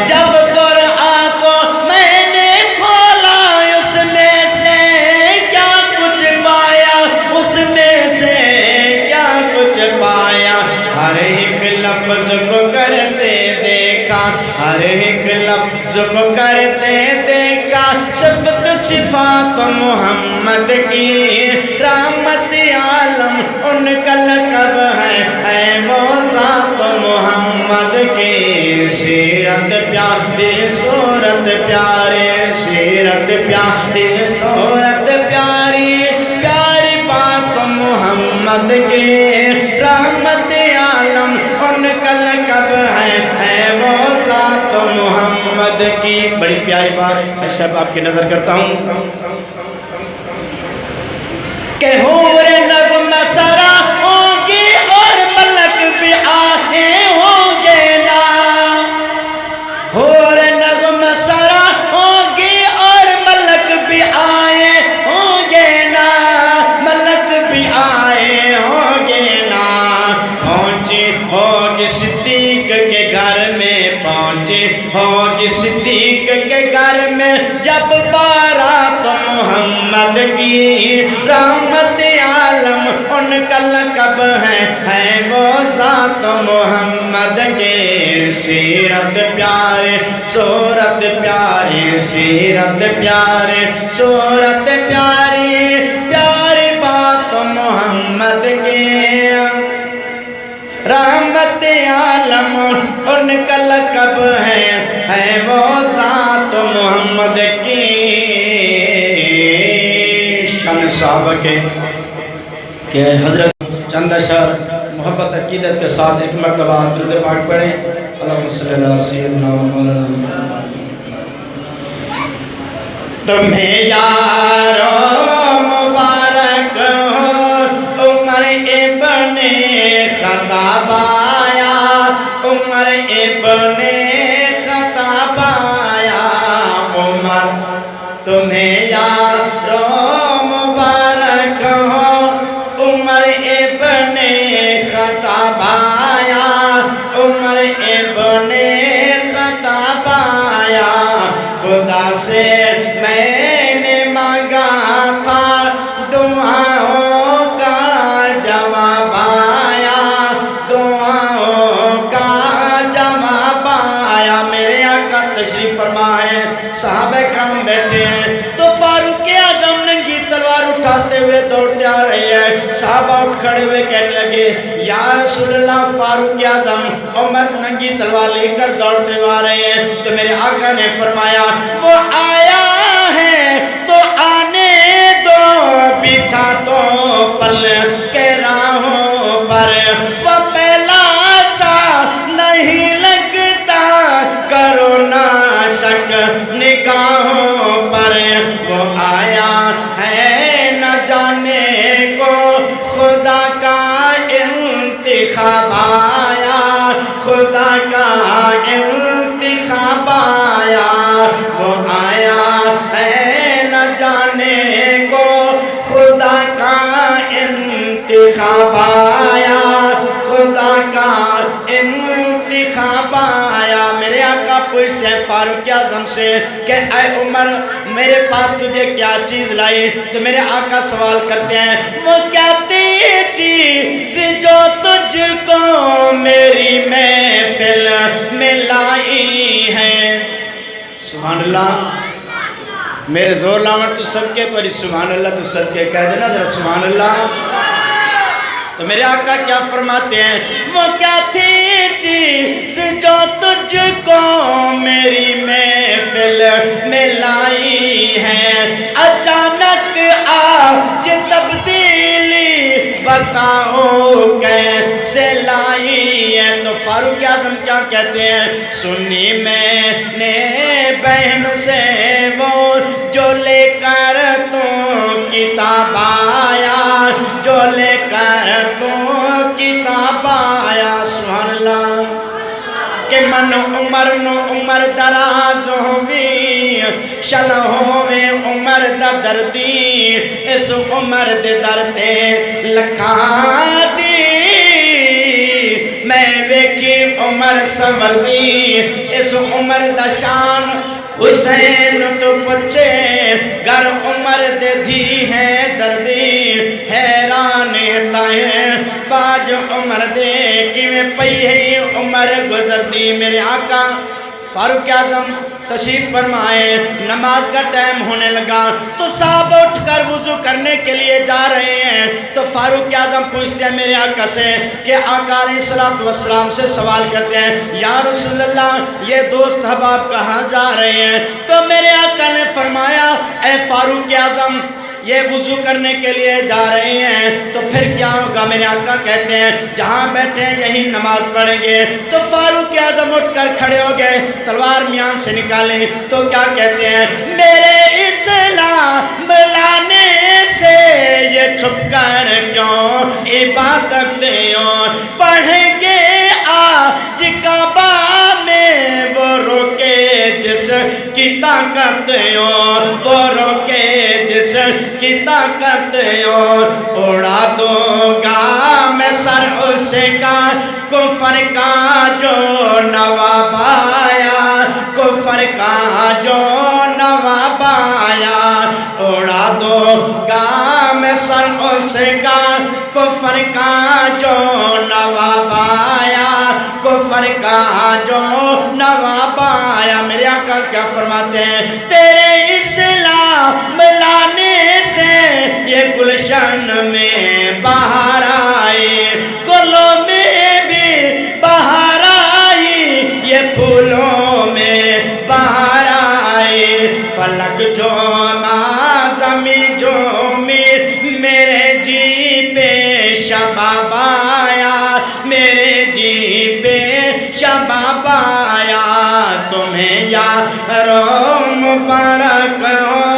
جب قرآن کو میں نے کھولا اس میں سے کیا کچھ پایا، اس میں سے کیا کچھ پایا، ہر ایک لفظ کو کرتے دیکھا، ہر ایک لفظ کو کرتے دیکھا، صفت صفات محمد کی، رحمت عالم ان کا لقب ہے، اے وہ ذات محمد کی، سیرت پیاری صورت پیارے، سیرت پیاری صورت پیاری، پیاری بات محمد کی، رحمت عالم ان کا لقب ہے، اے وہ ذات محمد کی۔ بڑی پیاری بات ہے شب آپ کی نظر کرتا ہوں کہ حور نغم سرا ہوں گی اور ملک بھی آئے ہوں گے نا، حور نغم سرا ہوں گی اور ملک بھی آئے ہوں گے نا، ملک بھی آئے ہوں گے نا، پہنچی ہوگی صدیق کے گھر میں، پہنچی ہوگی صدیق کے گھر میں، جب بارات محمد کی، رحمت عالم ان کا لقب ہے وہ ذات محمد کی، سیرت پیارے صورت پیاری، سیرت پیارے صورت پیاری، پیاری بات محمد کی، رحمت عالم ان کا لقب ہے وہ ذات محمد کی۔ شان صحابہ کے کہ حضرت چند اشعار محبت عقیدت کے ساتھ ایک مرتبہ درود پاک پڑھیں، اللہم صلی اللہ سیدنا مولانا۔ تمہیں یارو مبارک عمر ابن خطاب آیا، عمر ابن خطاب آیا، عمر تمہیں یارو مبارک عمر ابن خطاب آیا، عمر ابن خطاب آیا، خدا سے میں نے مانگا تھا دعاؤں کا جواب آیا، دعاؤں کا جواب آیا۔ میرے آقا تشریف فرما ہے، صحابہ کرام بیٹھے ہیں، تو فاروق اعظم ننگی تلوار اٹھاتے ہوئے دوڑتے آ رہے ہیں، صحابہ اٹھ کھڑے ہوئے کہنے لگے یا رسول اللہ، فاروق اعظم عمر ننگی تلوار لے کر دوڑتے ہوئے آ رہے ہیں، تو میرے آقا نے فرمایا وہ آیا ہے تو آنے دو، بچھا تو پل کے راہوں پر، وہ پہلا سا نہیں لگتا، کرو نہ شک نگاہوں پر، وہ آیا ہے نہ جانے کو خدا کا انتخاب آیا، خدا کا انتخاب آیا، وہ آیا ہے نہ جانے کو خدا کا انتخاب آیا، خدا کا انتخاب آیا۔ میرے آقا پوچھتے ہیں فاروق اعظم سے کہ اے عمر میرے پاس تجھے کیا چیز لائی، تو میرے آقا سوال کرتے ہیں وہ کیا چیز جو تجھ کو میری محفل میں لائی ہے۔ سبحان اللہ، میرے زور لاؤں تو سب کے تو سبحان اللہ تو سب کے کہہ دینا ذرا سبحان اللہ۔ تو میرے آقا کیا فرماتے ہیں وہ کیا تھی چیز جو تجھ کو میری محفل میں لائی ہے، اچانک آج تبدیلی بتاؤ کیسے لائی ہے۔ تو فاروق اعظم کیا کہتے ہیں سنی میں نے بہن سے وہ جو لے کر تو کتاب آیا، جو لے کر تو کتاب آیا۔ سبحان اللہ کہ من عمر نو عمر دراز ہوئی شل ہوئے عمر دا دردی، اس عمر دے دردے لکھا دی، میں ویکھی عمر سمر دی، اس عمر دا شان حسین تو پچھے گر عمر دے دی ہے دردی حیران تائیں باج عمر دے کیویں پئی ہے عمر گزر دی میرے آقا فاروق اعظم تشریف فرمائے نماز کا ٹائم ہونے لگا تو صاحب اٹھ کر وضو کرنے کے لیے جا رہے ہیں تو فاروق اعظم پوچھتے ہیں میرے آقا سے کہ آقا علیہ السلام سے سوال کرتے ہیں یا رسول اللہ یہ دوست احباب کہاں جا رہے ہیں تو میرے آقا نے فرمایا اے فاروق اعظم یہ وضو کرنے کے لیے جا رہے ہیں تو پھر کیا ہوگا میرے آقا کہتے ہیں جہاں بیٹھے ہیں یہی نماز پڑھیں گے تو فاروق اعظم اٹھ کر کھڑے ہو گئے تلوار میان سے نکالیں تو کیا کہتے ہیں میرے اسلام لانے سے یہ چھپ کر کیوں عبادتیں پڑھیں گے آج کعبہ میں وہ روکے جس کی طاقت وہ روکے جس کی طاقت اڑا دوں گا میں سر اس کا کفر کا جو نواب آیا کفر کا جو نواب آیا اڑا دوں گا میں سر اس کا کفر کا جو نواب آیا کفر کا جو نواب آیا میرے آقا کیا فرماتے ہیں تیرے اسلام لانے سے یہ گلشن میں بہار آئی گلوں میں بھی بہار آئی یہ پھولوں میں بہار آئی فلک جو زمین جو میرے جی پہ شباب آیا میرے جی پہ شباب آیا تمہیں یارو مبارک ہو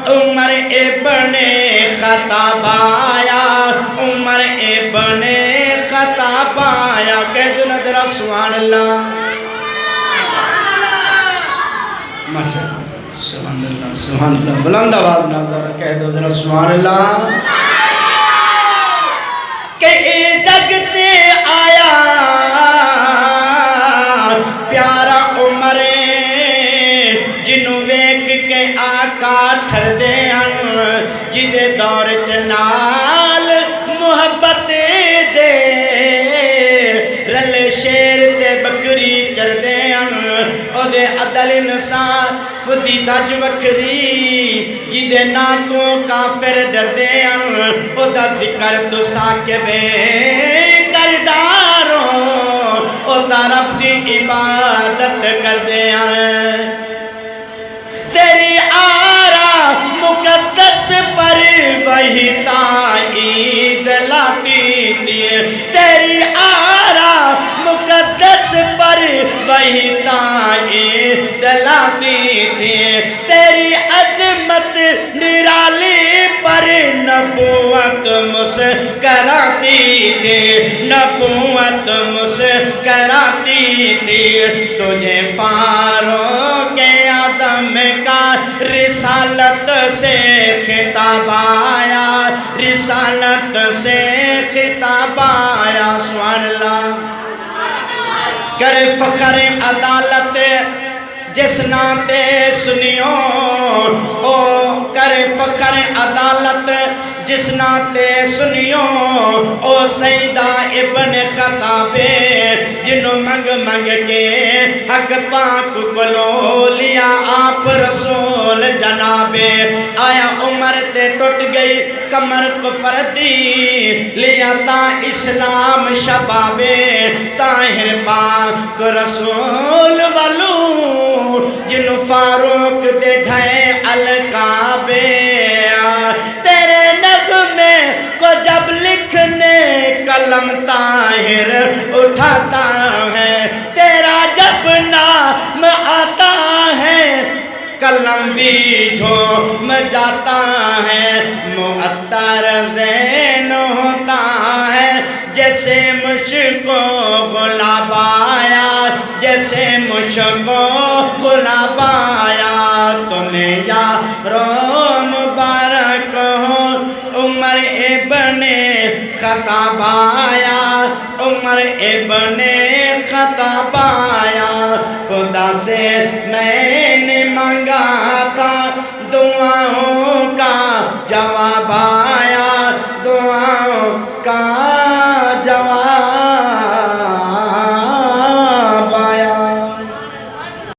عمر ابن خطاب آیا عمر ابن خطاب آیا کہہ دو نا ذرا سبحان اللہ ماشاءاللہ سبحان اللہ سبحان اللہ بلند آواز نہ ذرا کہہ دو ذرا سبحان اللہ کہ جگتے آیا پیارا عمر جنوں ویکھ کے آقا ٹھر دے جدے دور چنال محبت دے رل شیر تے بکری چر دے او دے عدل انصاف دی دج وکری جدے ناتوں کافر ڈر دے او دا ذکر تو ساکبے کرداروں او دا رب دی عبادت کر دے تیری آرا مقدس پر وہی تائید لاتی تھی تیری آرا مقدس پر وہی تائید لاتی تھی تیری عظمت نرالی پر نبوت مسکراتی تھی نبوت مسکراتی تھی تجھے فاروق اعظم کا رسالت سے خطاب آیا رسالت سے خطاب آیا سبحان اللہ کرے فخر عدالت جس ناتے سنیو او کرے فخر عدالت جس ناتے سنیو او سیدہ ابن خطابے جنہوں منگ کے حق پاک کلو لیا آپ رسول جنابے آیا عمر تے ٹوٹ گئی کمر کفر دی لیا تا اسلام شبابے طاہر پاک رسول والو جنہوں فاروق دے ڈھائے القابے تیرے نغمے کو جب لکھنے قلم طاہر اٹھاتا ہے تیرا جب نام آتا ہے قلم بھی جھوم جاتا ہے معطر ذہن ہوتا ہے جیسے مشکو غلاب آیا جیسے مشکو غلاب آیا تمہیں یارو مبارک ہو عمر ابن خطاب آیا عمر ابن خطاب آیا، خدا سے میں نے مانگا تھا دعاؤں کا جواب آیا، دعاؤں کا